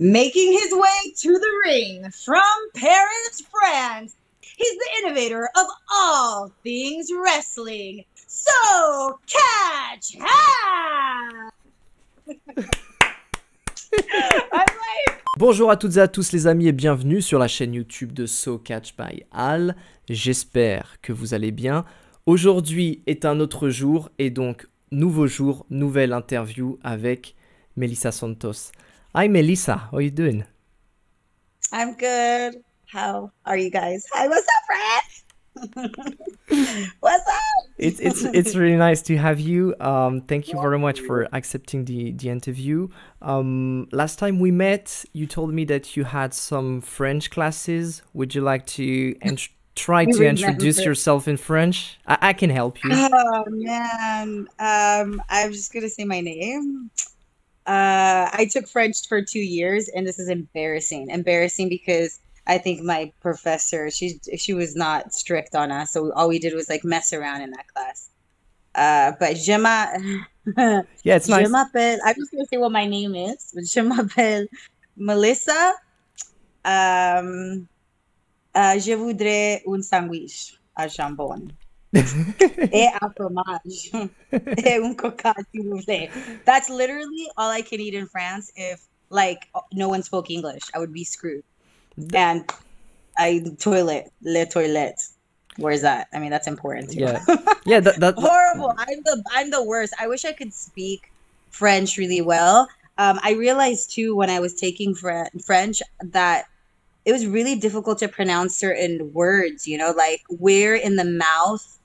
Making his way to the ring from Paris, France, he's the innovator of all things wrestling. So catch ha! Bonjour à toutes et à tous les amis et bienvenue sur la chaîne YouTube de So Catch by Al. J'espère que vous allez bien. Aujourd'hui est un autre jour et donc nouveau jour, nouvelle interview avec Melissa Santos. Hi Melissa, how are you doing? I'm good. How are you guys? Hi, what's up, friend? What's up? It's really nice to have you. Thank you very much for accepting the interview. Last time we met, you told me that you had some French classes. Would you like to try to introduce yourself in French? I can help you. Oh man, I'm just gonna say my name. I took French for 2 years, and this is embarrassing. Embarrassing because I think my professor, she was not strict on us, so all we did was like mess around in that class. But yeah, it's nice. I'm just gonna say what my name is. Je m'appelle Melissa. Je voudrais un sandwich à jambon. Et à fromage. Et un coca, s'il vous plaît. That's literally all I can eat in France if like no one spoke English. I would be screwed. And le toilet. Where's that? I mean, that's important too. Yeah, yeah. That horrible. I'm the worst. I wish I could speak French really well. I realized too when I was taking French that it was really difficult to pronounce certain words. You know, like where in the mouth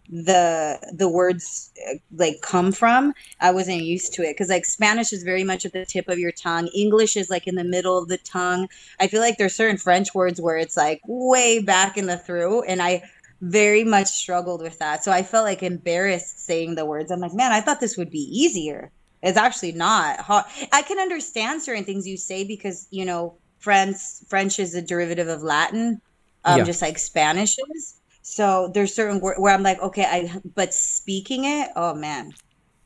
the words like come from. I wasn't used to it because like Spanish is very much at the tip of your tongue. English is like in the middle of the tongue. I feel like there's certain French words where it's like way back in the throat, and I very much struggled with that. So I felt like embarrassed saying the words. I'm like, man, I thought this would be easier. It's actually not. I can understand certain things you say because, you know, French is a derivative of Latin, just like Spanish is. So there's certain words where I'm like, okay, but speaking it, oh man,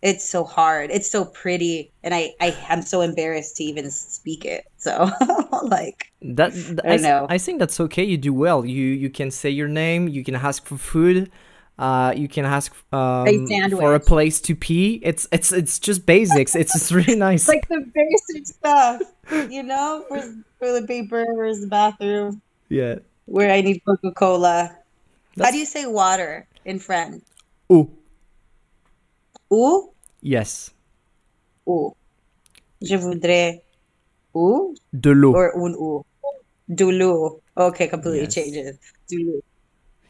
it's so hard. It's so pretty, and I'm so embarrassed to even speak it. So like I think that's okay. You do well. You can say your name. You can ask for food. You can ask for a place to pee. It's just basics. It's really nice. Like the basic stuff, you know, for the paper, where's the bathroom? Yeah. Where I need Coca-Cola. How do you say water in French? Eau. Eau? Yes. Eau. Je voudrais eau? De l'eau. Or un eau? De l'eau. Okay, completely changes. De l'eau.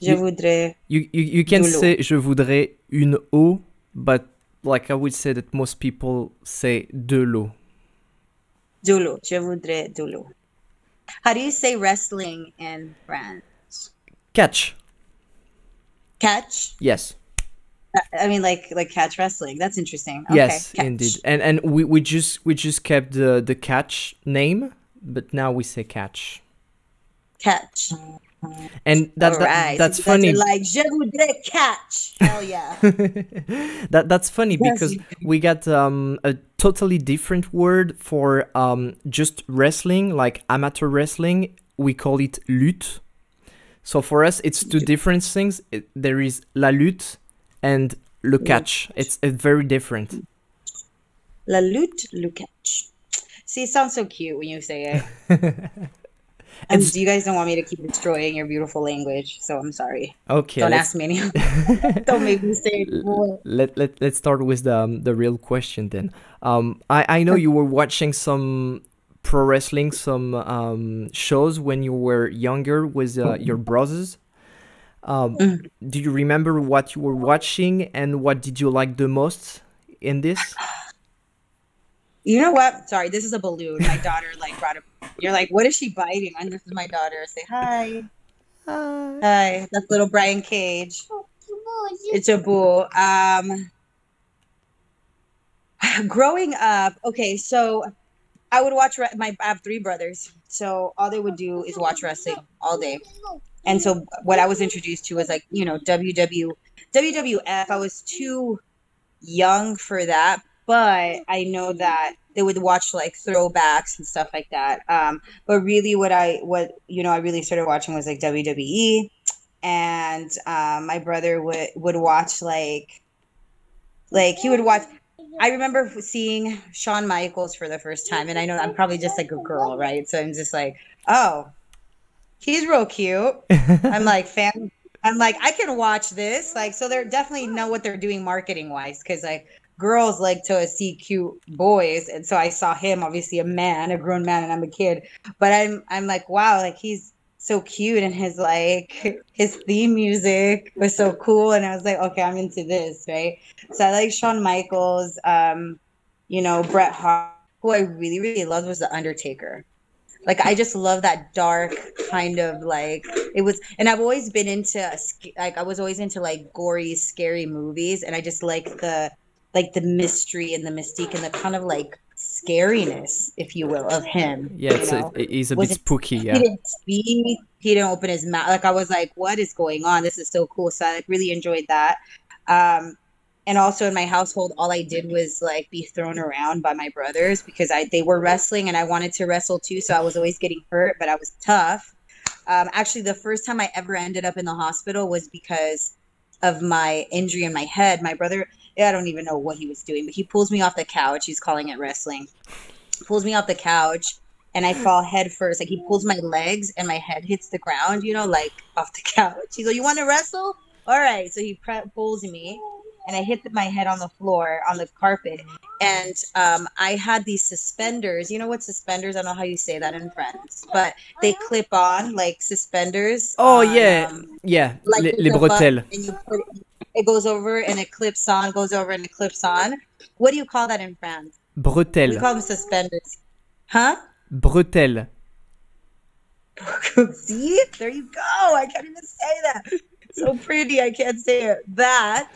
Je voudrais. You can say je voudrais une eau, but like I would say that most people say de l'eau. De l'eau. Je voudrais de l'eau. How do you say wrestling in French? Catch. Catch? Yes. I mean, like catch wrestling. That's interesting. Okay, yes, catch. Indeed. And we just kept the catch name, but now we say catch. Catch. And that's funny. Like je voudrais catch. Hell yeah. That's funny because we got a totally different word for just wrestling, like amateur wrestling. We call it lutte. So for us, it's two different things. There is la lutte and le catch. It's very different. La lutte, le catch. See, it sounds so cute when you say it. And you guys don't want me to keep destroying your beautiful language, so I'm sorry. Okay. Don't ask me any. Don't make me say it more. Let's start with the real question then. I know you were watching some pro wrestling, some shows when you were younger with your brothers. Do you remember what you were watching and what did you like the most in this? You know what? Sorry, this is a balloon. My daughter like brought a. You're like, what is she biting? And this is my daughter. Say hi. Hi. That's little Brian Cage. It's a boo. Growing up, okay, so I would watch. I have 3 brothers, so all they would do is watch wrestling all day. And so what I was introduced to was like, you know, WWF. I was too young for that. but I know that they would watch like throwbacks and stuff like that. But really, I really started watching was like WWE, and my brother would watch like he would watch. I remember seeing Shawn Michaels for the first time, and I know I'm probably just like a girl, right? So I'm just like, oh, he's real cute. I'm like fan. I'm like, I can watch this. Like, so they're definitely know what they're doing marketing wise, because like girls like to see cute boys, and so I saw him, obviously a grown man, and I'm a kid. But I'm like, wow, like he's so cute, and his theme music was so cool, and I was like, okay, I'm into this, right? So I like Shawn Michaels, Bret Hart. Who I really really loved was the Undertaker. Like I just love that dark kind of like it was, and I've always been into like I was always into like gory, scary movies, and I just like the mystery and the mystique and the kind of like scariness, if you will, of him. Yeah, it is a bit spooky. He Yeah. didn't speak, he didn't open his mouth. Like I was like, what is going on? This is so cool. So I like really enjoyed that. And also in my household, all I did was like be thrown around by my brothers because they were wrestling and I wanted to wrestle too. So I was always getting hurt, but I was tough. Actually, the first time I ever ended up in the hospital was because of my injury in my head. My brother, I don't even know what he was doing, but he pulls me off the couch. He's calling it wrestling. Pulls me off the couch and I fall head first. Like he pulls my legs and my head hits the ground, like off the couch. He's like, you want to wrestle? All right. So he pulls me and I hit my head on the floor, on the carpet. And I had these suspenders. You know what suspenders? I don't know how you say that in French, but they clip on like suspenders. Oh, on, yeah. Like Les bretelles. And you put it goes over and it clips on, goes over and it clips on. What do you call that in France? Bretelles. We call them suspenders. Huh? Bretelles. See? There you go. I can't even say that. It's so pretty. I can't say it. That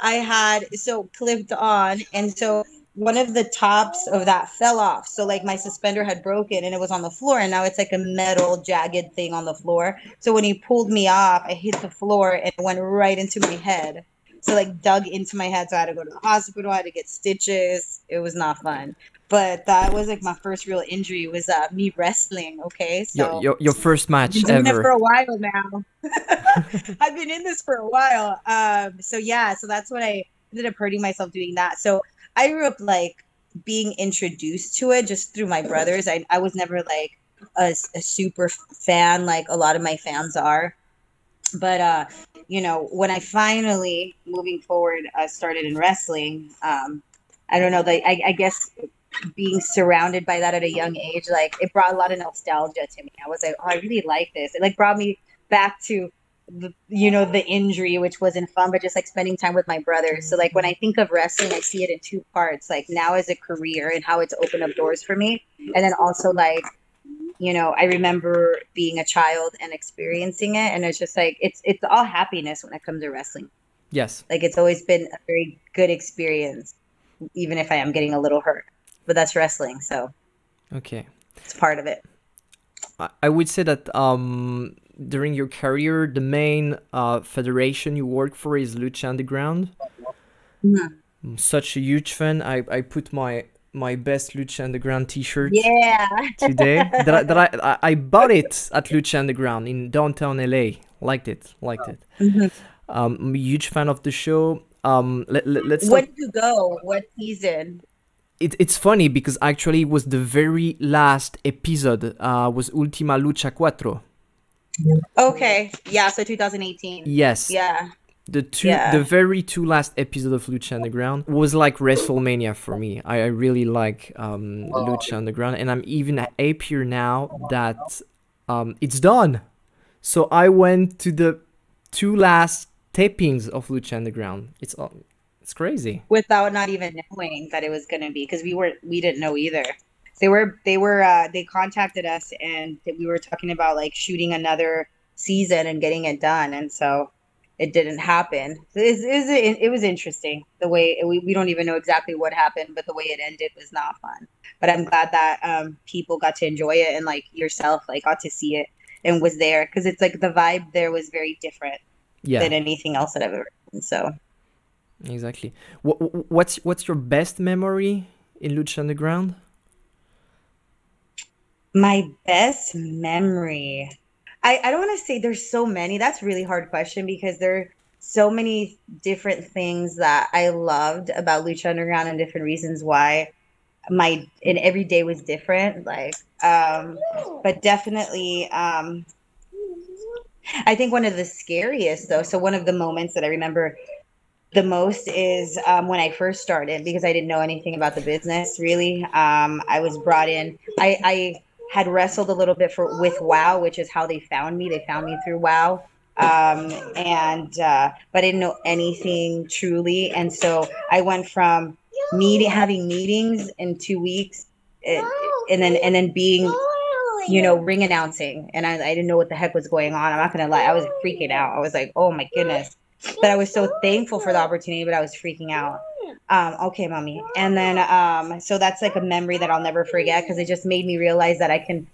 I had so clipped on, and so one of the tops of that fell off. So like my suspender had broken and it was on the floor, and now it's like a metal jagged thing on the floor. So when he pulled me off, I hit the floor and it went right into my head. So like dug into my head. So I had to go to the hospital. I had to get stitches. It was not fun. But that was like my first real injury was me wrestling. Okay, so your first match I've been doing ever. it for a while now. I've been in this for a while. So that's what I ended up hurting myself doing that. So I grew up like being introduced to it just through my brothers. I was never like a super fan like a lot of my fans are. But when I finally moving forward started in wrestling, I don't know, I guess being surrounded by that at a young age, like it brought a lot of nostalgia to me. I was like, oh, I really like this. It like brought me back to the injury, which wasn't fun, but just like spending time with my brothers. So like when I think of wrestling, I see it in two parts, like now as a career and how it's opened up doors for me. And then also like, I remember being a child and experiencing it. And it's just like, it's all happiness when it comes to wrestling. Yes. Like it's always been a very good experience, even if I am getting a little hurt. But that's wrestling, so okay, it's part of it. I would say that during your career, the main federation you work for is Lucha UnderGround. Mm-hmm. I'm such a huge fan. I put my best Lucha UnderGround t-shirt today. I bought it at Lucha UnderGround in downtown LA. Liked it. Mm-hmm. I'm a huge fan of the show. Let's. When did you go? What season? It's funny because actually it was the very last episode, was Ultima Lucha 4. Okay, yeah, so 2018. Yes. Yeah. The very two last episode of Lucha UnderGround was like WrestleMania for me. I really like Lucha UnderGround, and I'm even happier now that it's done. So I went to the two last tapings of Lucha UnderGround. It's crazy. Without not even knowing that it was going to be, because we didn't know either. They contacted us and we were talking about like shooting another season and getting it done, and so it didn't happen. It was interesting the way we don't even know exactly what happened, but the way it ended was not fun. But I'm glad that people got to enjoy it, and like yourself like got to see it and was there, because it's like the vibe there was very different than anything else that I've ever seen. So Exactly. What's your best memory in Lucha Underground? My best memory. I don't want to say there's so many. That's a really hard question because there are so many different things that I loved about Lucha Underground and different reasons why and every day was different. But definitely, I think one of the scariest though. So one of the moments that I remember the most is when I first started because I didn't know anything about the business really. I was brought in. I had wrestled a little bit with WoW, which is how they found me. They found me through WoW, but I didn't know anything truly, and so I went from having meetings in 2 weeks, and then being ring announcing, and I didn't know what the heck was going on. I'm not gonna lie, I was freaking out. I was like, oh my goodness. But I was so thankful for the opportunity, but I was freaking out. Okay, mommy. And then so that's like a memory that I'll never forget because it just made me realize that I can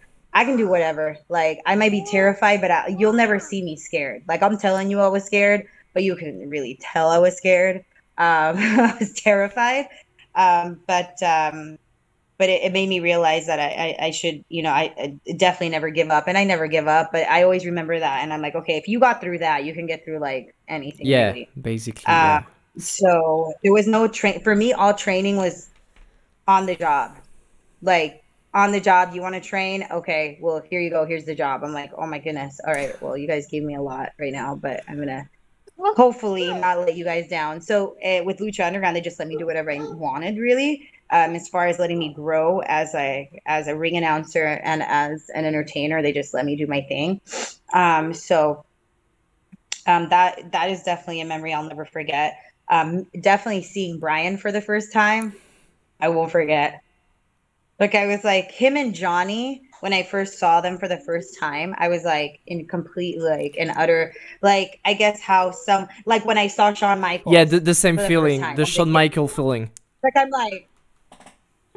do whatever. Like I might be terrified, but you'll never see me scared. Like I'm telling you I was scared, but you can really tell I was scared. I was terrified. But it made me realize that I should, I definitely never give up, and I never give up, but I always remember that. And I'm like, okay, if you got through that, you can get through like anything Yeah, really. basically, yeah. So there was no for me, all training was on the job, like on the job. You want to train? Okay, well, here you go. Here's the job. I'm like, oh my goodness. All right. Well, you guys gave me a lot right now, but I'm going to hopefully not let you guys down. So with Lucha Underground, they just let me do whatever I wanted, really. As far as letting me grow as a ring announcer and as an entertainer, they just let me do my thing. That is definitely a memory I'll never forget. Definitely seeing Brian for the first time, I won't forget. Like I was like him and Johnny when I first saw them for the first time. I was like in complete like an utter like I guess how some like when I saw Shawn Michaels. Yeah, the same feeling, the Shawn like, Michael feeling. Like I'm like,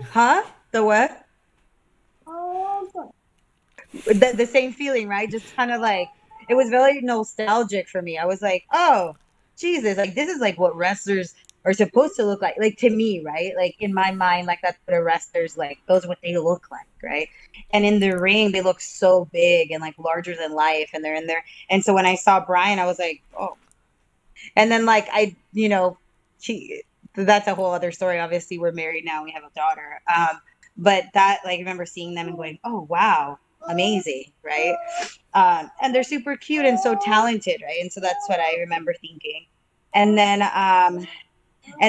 huh? The what? The same feeling, right? Just kind of like it was very nostalgic for me. I was like, oh, Jesus, like this is like what wrestlers are supposed to look like to me, right? Like in my mind, like that's what a wrestler's like. Those are what they look like, right? And in the ring, they look so big and like larger than life, and they're in there. And so when I saw Brian, I was like, oh. And then like that's a whole other story. Obviously, we're married now. We have a daughter. But that like I remember seeing them and going, oh wow, amazing, right? And they're super cute and so talented, right? And so that's what I remember thinking. And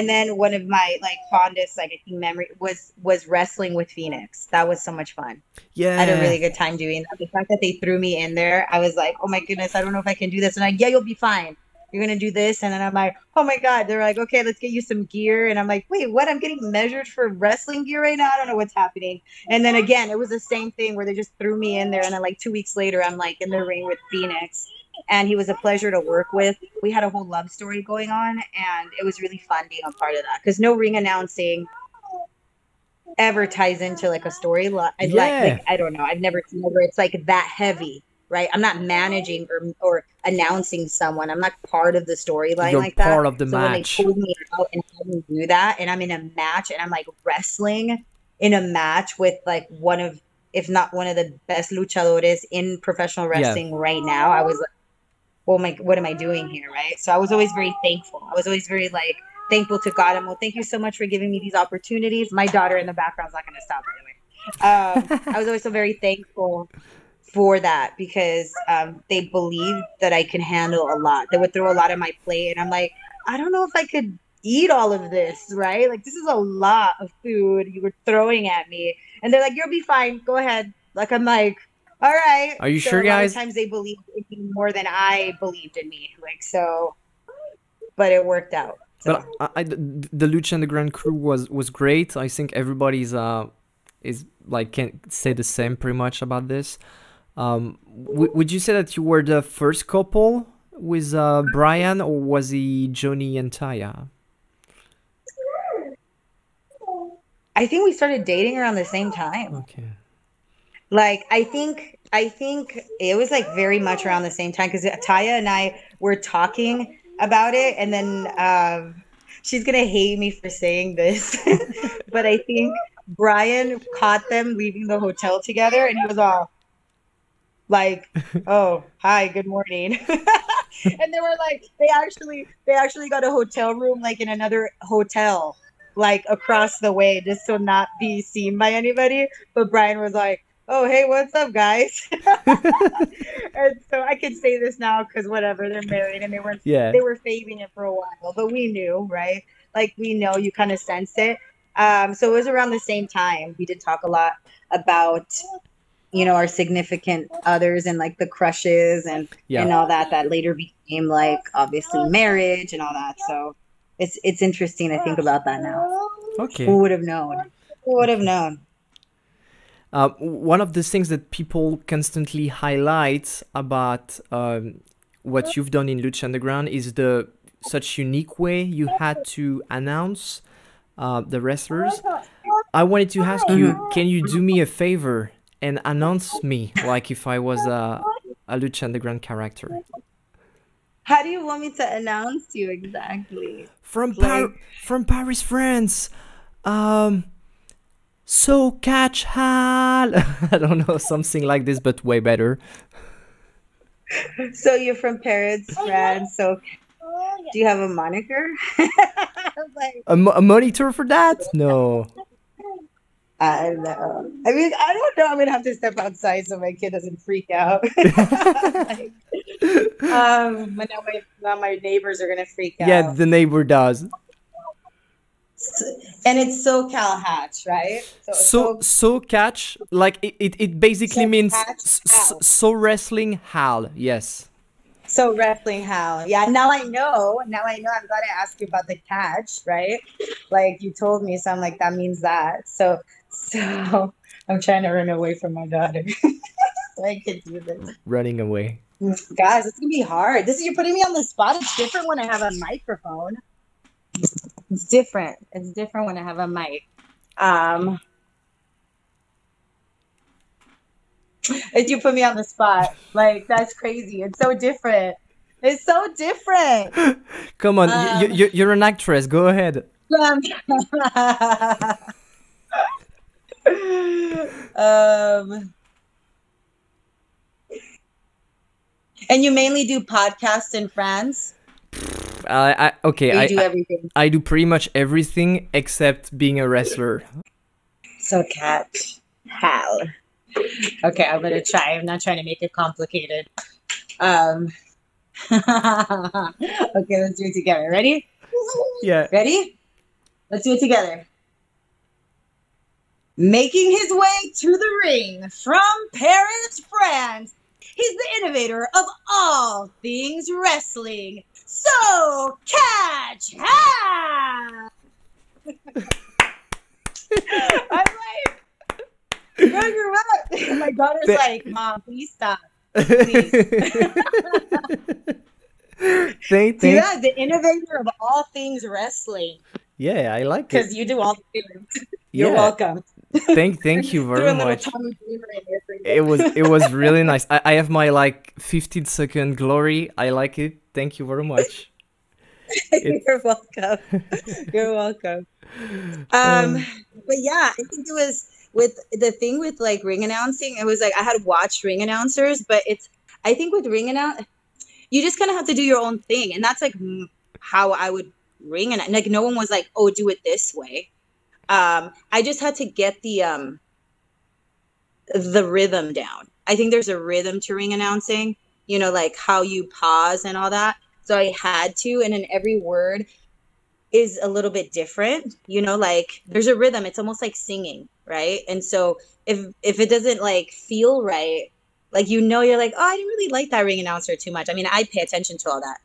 then one of my like fondest like I think memory was wrestling with Phoenix. That was so much fun. Yeah, I had a really good time doing that. The fact that they threw me in there, I was like, oh my goodness, I don't know if I can do this. And yeah, you'll be fine. You're gonna do this. And then I'm like, oh my God. They're like, okay, let's get you some gear. And I'm like, wait, what? I'm getting measured for wrestling gear right now. I don't know what's happening. And then again, it was the same thing where they just threw me in there. And then like 2 weeks later, I'm like in the ring with Phoenix. And he was a pleasure to work with. We had a whole love story going on, and it was really fun being a part of that because no ring announcing ever ties into like a story. Like I don't know. I've never seen it where it's like that heavy, right? I'm not managing or announcing someone. I'm not part of the storyline like that. Part of the match. When they pulled me out and had me do that, and I'm in a match, and I'm like wrestling in a match with like one of, if not one of the best luchadores in professional wrestling right now, I was like, well, what am I doing here, right? So I was always very thankful. I was always very like thankful to God. And well, thank you so much for giving me these opportunities. My daughter in the background is not going to stop, by the way. I was always so very thankful for that because they believed that I can handle a lot. They would throw a lot on my plate, and I'm like, I don't know if I could eat all of this, right? Like this is a lot of food you were throwing at me, and they're like, you'll be fine. Go ahead. Like I'm like, all right. Are you sure, guys? A lot of times they believed in me more than I believed in me. Like so, but it worked out. So. But the Lucha Underground crew was great. I think everybody's is like can say the same pretty much about this. Would you say that you were the first couple with Brian, or was he Johnny and Taya? I think we started dating around the same time. Okay. Like I think it was like very much around the same time because Taya and I were talking about it, and then she's gonna hate me for saying this, but I think Brian caught them leaving the hotel together, and he was all like, "Oh, hi, good morning," and they were like, they actually got a hotel room like in another hotel, like across the way, just to not be seen by anybody. But Brian was like, "Oh, hey, what's up, guys?" And so I can say this now because whatever, they're married and Yeah. they were faving it for a while, but we knew, right? Like we know, you kind of sense it. So it was around the same time. We did talk a lot about our significant others and like the crushes and Yeah. all that later became like obviously marriage and all that. So it's interesting to think about that now. Okay. Who would have known? Who would have known? One of the things that people constantly highlight about what you've done in Lucha Underground is the such unique way you had to announce the wrestlers. I wanted to ask you, can you do me a favor and announce me like if I was a Lucha Underground character? How do you want me to announce you exactly? From Paris, France. So catch Hal. I don't know, something like this, but way better. So you're from Paris, France. So do you have a moniker? Like, A monitor for that? No. I don't know. I mean, I don't know. I'm gonna have to step outside so my kid doesn't freak out. Like, but now my neighbors are gonna freak out. Yeah, the neighbor does. And it's SoCal Hatch, right? So catch, like it basically means Catch Hal. so wrestling Hal. Yes. So wrestling Hal. Yeah, now I know. I'm glad I asked you about the catch, right? Like you told me, so I'm like, that means that. So I'm trying to run away from my daughter. So I can do this. Running away. Guys, it's gonna be hard. You're putting me on the spot. It's different when I have a microphone. It's different. It's different when I have a mic. If you put me on the spot, like that's crazy. It's so different. It's so different. Come on, you're an actress. Go ahead. And you mainly do podcasts in France? Okay. I do everything. I do pretty much everything except being a wrestler. So catch Hal. Okay, I'm gonna try. I'm not trying to make it complicated. Okay, let's do it together. Ready? Yeah. Ready? Let's do it together. Making his way to the ring from Paris, France, he's the innovator of all things wrestling. So catch Hal! I'm like, you're right. My daughter's like, Mom, please stop. Please. Yeah, the innovator of all things wrestling. Yeah, I like it. Because you do all the things. You're welcome. Thank you very much. It was really nice. I have my like 15-second glory. I like it. Thank you very much. You're welcome. You're welcome. But yeah, I think it was with the thing with like ring announcing. It was like I had watched ring announcers, but I think with ring you just kind of have to do your own thing, and that's like how I would ring and like no one was like, oh, do it this way. I just had to get the rhythm down. I think there's a rhythm to ring announcing, like how you pause and all that. So I had to, and then every word is a little bit different, like there's a rhythm. It's almost like singing, right? And so if it doesn't like feel right, like, you're like, oh, I didn't really like that ring announcer too much. I mean, I pay attention to all that.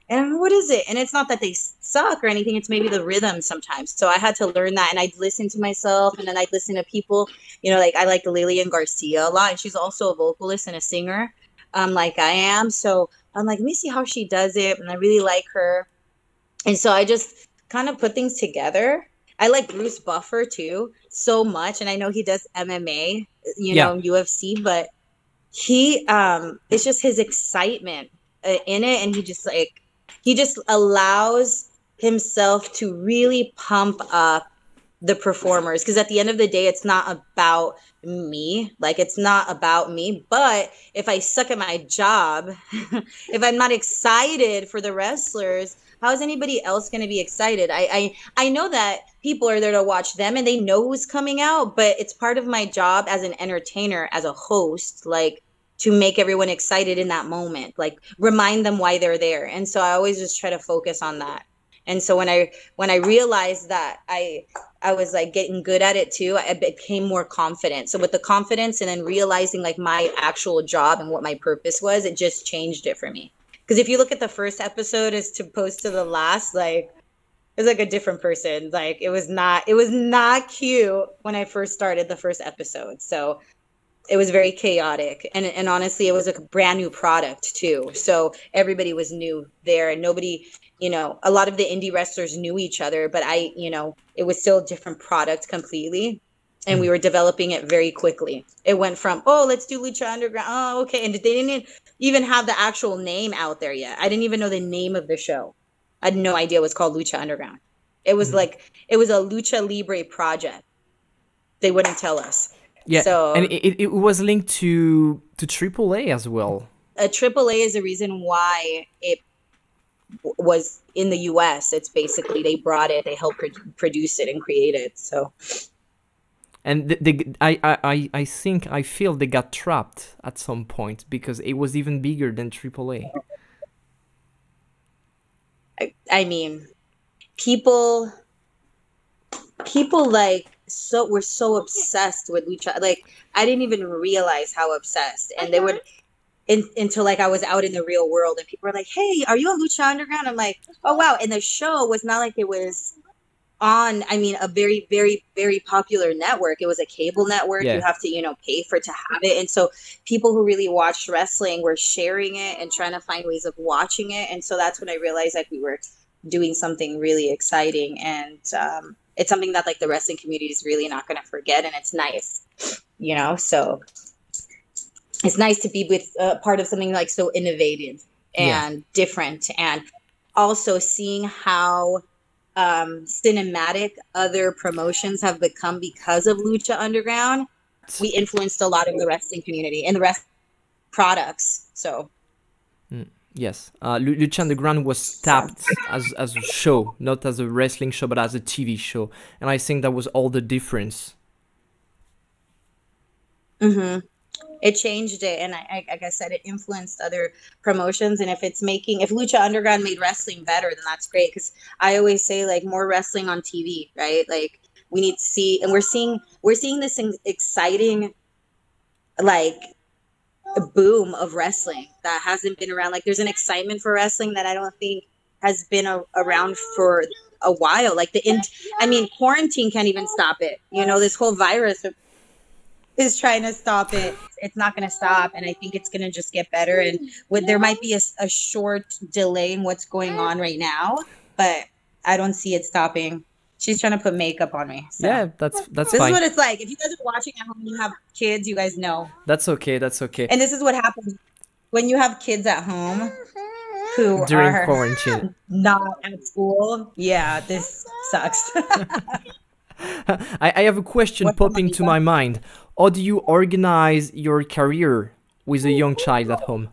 And what is it? And it's not that they suck or anything. It's maybe the rhythm sometimes. So I had to learn that. And I'd listen to myself, and then I'd listen to people, like I like Lillian Garcia a lot. And she's also a vocalist and a singer, like I am. So I'm like, let me see how she does it. And I really like her. And so I just kind of put things together. I like Bruce Buffer too so much. And I know he does MMA, UFC, but he, it's just his excitement in it. And he just allows himself to really pump up the performers, because at the end of the day, it's not about me. Like, it's not about me. But if I suck at my job, if I'm not excited for the wrestlers, how is anybody else going to be excited? I know that people are there to watch them and they know who's coming out, but it's part of my job as an entertainer, as a host, like, to make everyone excited in that moment, like remind them why they're there. And so I always just try to focus on that. And so when I realized that I was like getting good at it too, I became more confident. So with the confidence and then realizing like my actual job and what my purpose was, it just changed it for me. Because if you look at the first episode as opposed to the last, like, it was like a different person. Like, it was not cute when I first started the first episode. So it was very chaotic. And honestly, it was a brand new product too. So everybody was new there, and nobody, a lot of the indie wrestlers knew each other, but it was still a different product completely. And we were developing it very quickly. It went from, oh, let's do Lucha Underground. Oh, okay. And they didn't even have the actual name out there yet. I didn't even know the name of the show. I had no idea it was called Lucha Underground. It was it was a Lucha Libre project. They wouldn't tell us. Yeah, so, and it was linked to AAA as well. AAA is the reason why it was in the U.S. It's basically they brought it, they helped produce it and create it. So, and I feel they got trapped at some point because it was even bigger than AAA. I mean, people like. So we're so obsessed with lucha. Like, I didn't even realize how obsessed. And they would until like I was out in the real world and people were like, hey, are you on Lucha Underground? I'm like, oh wow. And the show was not like it was on, a very, very, very popular network. It was a cable network. Yeah. You have to, pay for it to have it. And so people who really watched wrestling were sharing it and trying to find ways of watching it. And so that's when I realized like we were doing something really exciting. And it's something that like the wrestling community is really not going to forget. And it's nice, so it's nice to be with part of something like so innovative and different. And also seeing how cinematic other promotions have become because of Lucha Underground. We influenced a lot of the wrestling community and the rest products. So. Yes, Lucha Underground was tapped as a show, not as a wrestling show, but as a TV show. And I think that was all the difference. Mm-hmm. It changed it. And like I said, it influenced other promotions. And if Lucha Underground made wrestling better, then that's great. Because I always say like more wrestling on TV, right? Like we need to see, and we're seeing this exciting, like, a boom of wrestling that hasn't been around. Like there's an excitement for wrestling that I don't think has been around for a while. Like quarantine can't even stop it. This whole virus is trying to stop it. It's not going to stop. And I think it's going to just get better. And there might be a short delay in what's going on right now, but I don't see it stopping. She's trying to put makeup on me. So. Yeah, that's fine. This is what it's like. If you guys are watching at home and you have kids, you guys know. That's okay. And this is what happens when you have kids at home who during are quarantine, not at school. Yeah, this sucks. I have a question popping to my mind. How do you organize your career with a young child at home?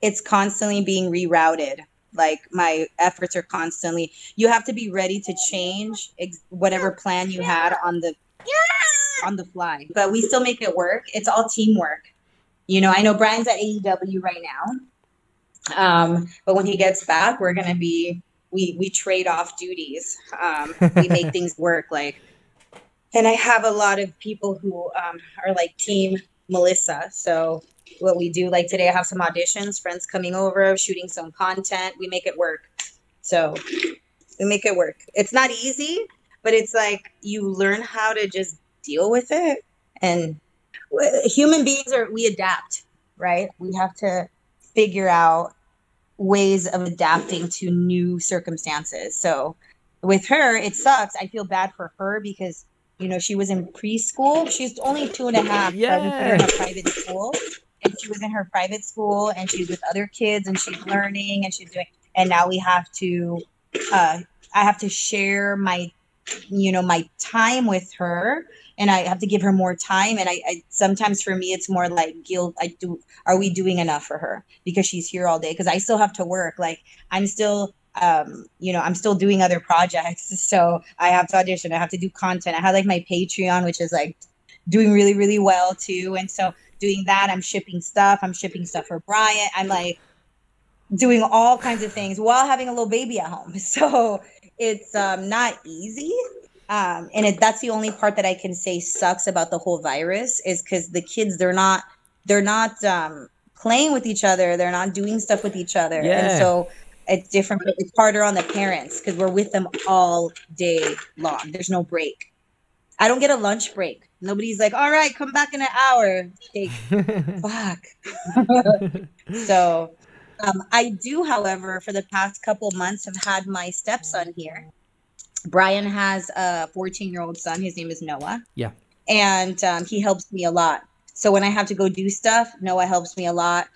It's constantly being rerouted. Like my efforts are constantly, you have to be ready to change whatever plan you had on the fly, but we still make it work. It's all teamwork. I know Brian's at AEW right now. But when he gets back, we're going to be, we trade off duties. We make things work. And I have a lot of people who are like team Melissa. So what we do, like today I have some auditions, friends coming over, shooting some content. We make it work. So we make it work. It's not easy, but it's like you learn how to just deal with it. And human beings we adapt, right? We have to figure out ways of adapting to new circumstances. So with her, it sucks. I feel bad for her because, she was in preschool. She's only 2.5. Yeah. So I put her in a private school. and she was in her private school, and she's with other kids, and she's learning, and she's doing. And now we have to, I have to share my, my time with her, and I have to give her more time. And I sometimes for me it's more like guilt. Are we doing enough for her because she's here all day? Because I still have to work. Like I'm still I'm still doing other projects, so I have to audition, I have to do content, I have like my Patreon, which is like doing really, really well too. And so doing that, I'm shipping stuff for Brian, I'm like doing all kinds of things while having a little baby at home. So it's not easy. That's the only part that I can say sucks about the whole virus, is because the kids, they're not playing with each other, they're not doing stuff with each other. Yeah. And so it's different, but it's harder on the parents because we're with them all day long. There's no break. I don't get a lunch break. Nobody's like, all right, come back in an hour. Fuck. So I do, however, for the past couple months have had my stepson here. Brian has a 14-year-old son. His name is Noah. Yeah. And he helps me a lot. So when I have to go do stuff, Noah helps me a lot.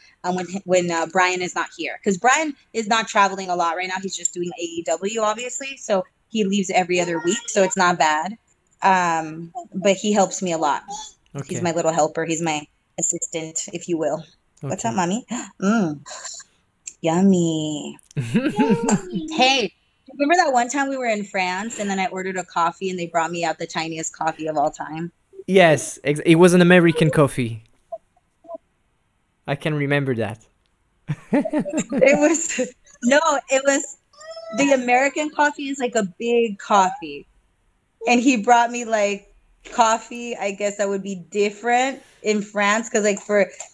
When Brian is not here, because Brian is not traveling a lot right now. He's just doing AEW, obviously. So he leaves every other week. So it's not bad. But he helps me a lot. Okay. He's my little helper. He's my assistant, if you will. Okay. What's up, mommy? Yummy. Hey, remember that one time we were in France and then I ordered a coffee and they brought me out the tiniest coffee of all time? Yes, it was an American coffee. I can remember that. It was the American coffee is like a big coffee. And he brought me like coffee, I guess that would be different in France, because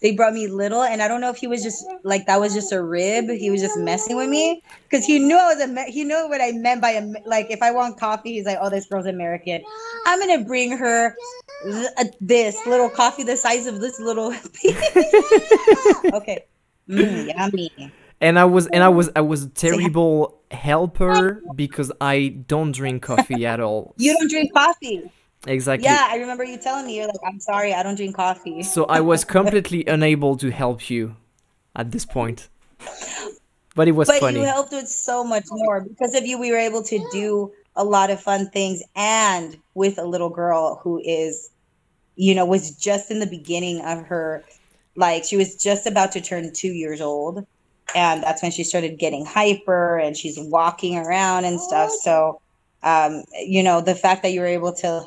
they brought me little, and I don't know if he was just like, that was just a rib, he was just messing with me, because he knew he knew what I meant by like, if I want coffee, he's like, oh, this girl's American, I'm gonna bring her this little coffee the size of this little okay. Yummy. And I was a terrible helper because I don't drink coffee at all. You don't drink coffee? Exactly. Yeah, I remember you telling me, you're like, I'm sorry, I don't drink coffee. So I was completely unable to help you at this point. But it was funny. But you helped with so much more. Because of you, we were able to do a lot of fun things, and with a little girl who is, was just in the beginning of her, like, she was just about to turn 2 years old. And that's when she started getting hyper and she's walking around and stuff. So, the fact that you were able to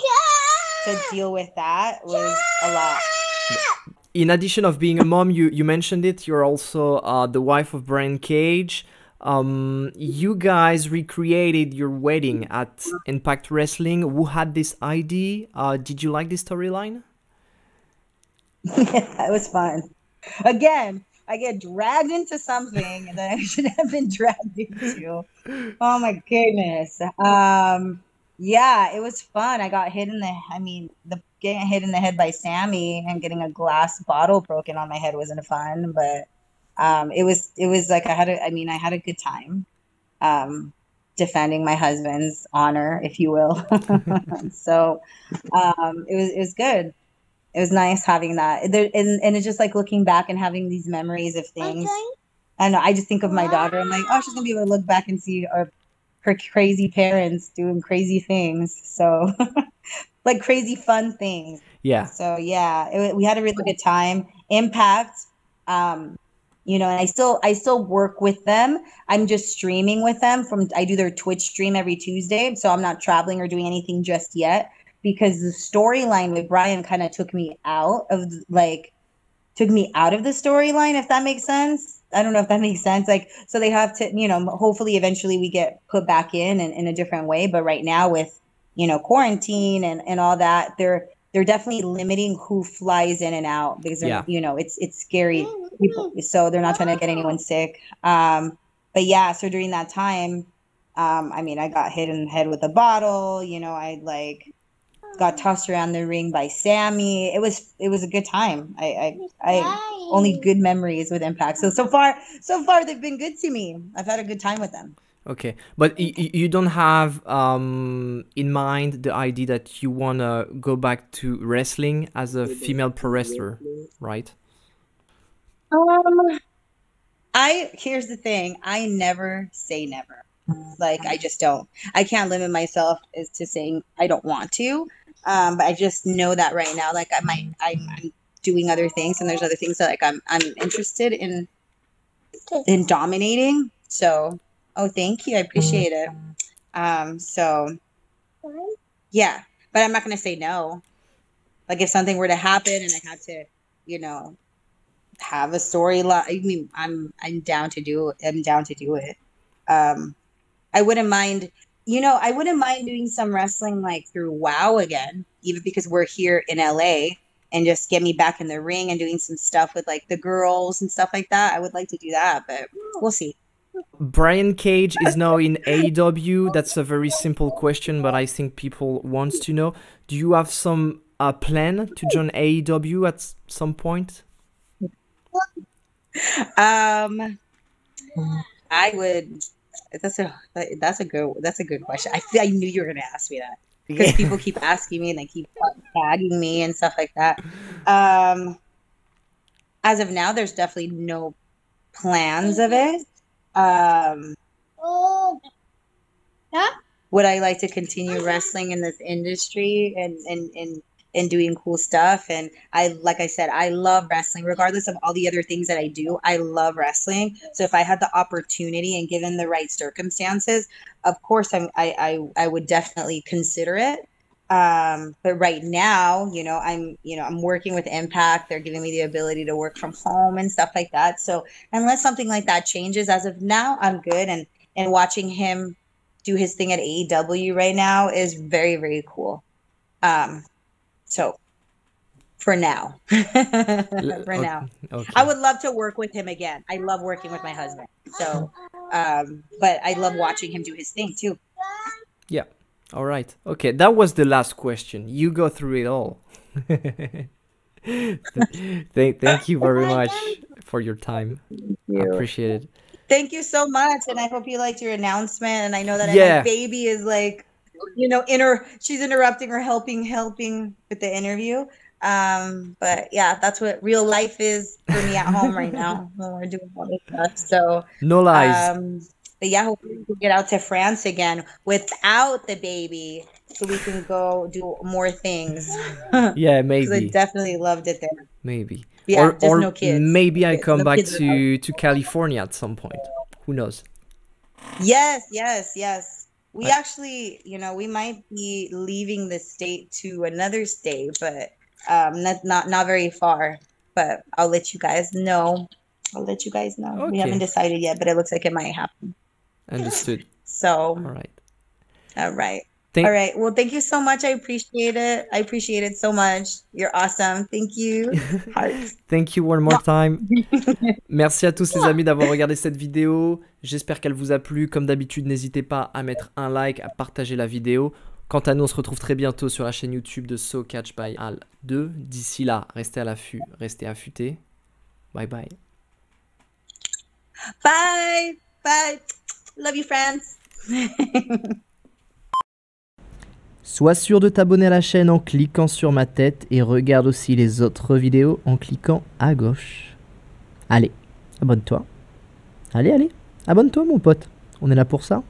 deal with that was a lot. In addition of being a mom, you mentioned it, you're also the wife of Brian Cage. You guys recreated your wedding at Impact Wrestling. Who had this idea? Did you like this storyline? Yeah, it was fun. Again, I get dragged into something that I shouldn't have been dragged into. Oh my goodness. Yeah, it was fun. I got hit getting hit in the head by Sammy and getting a glass bottle broken on my head wasn't fun, but it was like I had a good time defending my husband's honor, if you will. So it was good. It was nice having that. And it's just like looking back and having these memories of things. And I just think of my daughter. I'm like, oh, she's going to be able to look back and see her crazy parents doing crazy things. So like crazy fun things. Yeah. So yeah, we had a really good time. Impact, and I still work with them. I'm just streaming with them I do their Twitch stream every Tuesday. So I'm not traveling or doing anything just yet, because the storyline with Brian kind of took me out of the storyline, if that makes sense. I don't know if that makes sense. Like, so they have to, hopefully eventually we get put back in a different way. But right now with, quarantine and all that, they're definitely limiting who flies in and out, because it's scary. So they're not trying to get anyone sick. But yeah, so during that time, I got hit in the head with a bottle, I got tossed around the ring by Sammy. It was a good time. I only good memories with Impact. So far they've been good to me. I've had a good time with them. Okay, but you don't have in mind the idea that you want to go back to wrestling as a female pro wrestler, right? Um, here's the thing. I never say never. Like I just don't. I can't limit myself as to saying I don't want to. But I just know that right now, like I'm doing other things, and there's other things that like I'm interested in dominating. So, oh, thank you. I appreciate it. So yeah, but I'm not gonna say no. Like if something were to happen and I had to, you know, have a storyline. I mean, I'm down to do it. I'm down to do it. Um, I wouldn't mind, I wouldn't mind doing some wrestling like through WoW again, even because we're here in LA and just get me back in the ring and doing some stuff with like the girls and stuff like that. I would like to do that, but we'll see. Brian Cage is now in AEW. That's a very simple question, but I think people want to know. Do you have some plan to join AEW at some point? I would. That's a good question. I knew you were gonna ask me that because people keep asking me and they keep tagging me and stuff like that. As of now, there's definitely no plans of it. Would I like to continue wrestling in this industry and doing cool stuff? And like I said, I love wrestling, regardless of all the other things that I do. I love wrestling. So if I had the opportunity and given the right circumstances, of course, I would definitely consider it. But right now, I'm working with Impact. They're giving me the ability to work from home and stuff like that. So unless something like that changes, as of now, I'm good. And watching him do his thing at AEW right now is very, very cool. So for now, now, okay. I would love to work with him again. I love working with my husband. So, but I love watching him do his thing too. Yeah. All right. Okay. That was the last question. You go through it all. Thank you very much for your time. I appreciate it. Thank you so much. And I hope you liked your announcement. And I know that my baby is like, she's interrupting or helping with the interview. But yeah, that's what real life is for me at home right now when we're doing all this stuff. So no lies. But yeah, hopefully we can get out to France again without the baby so we can go do more things. Yeah, maybe. Because I definitely loved it there. Maybe. Yeah, just no kids. Maybe I come back to California at some point. Who knows? Yes. We actually, we might be leaving the state to another state, but not very far. But I'll let you guys know. Okay. We haven't decided yet, but it looks like it might happen. Understood. So. All right. All right. Well, thank you so much. I appreciate it. I appreciate it so much. You're awesome. Thank you. Thank you one more time. Merci à tous les amis d'avoir regardé cette vidéo. J'espère qu'elle vous a plu. Comme d'habitude, n'hésitez pas à mettre un like, à partager la vidéo. Quant à nous, on se retrouve très bientôt sur la chaîne YouTube de So Catch by Al 2. D'ici là, restez à l'affût, restez affûtés. Bye bye. Bye. Bye. Love you, friends. Sois sûr de t'abonner à la chaîne en cliquant sur ma tête et regarde aussi les autres vidéos en cliquant à gauche. Allez, abonne-toi. Allez, abonne-toi mon pote. On est là pour ça.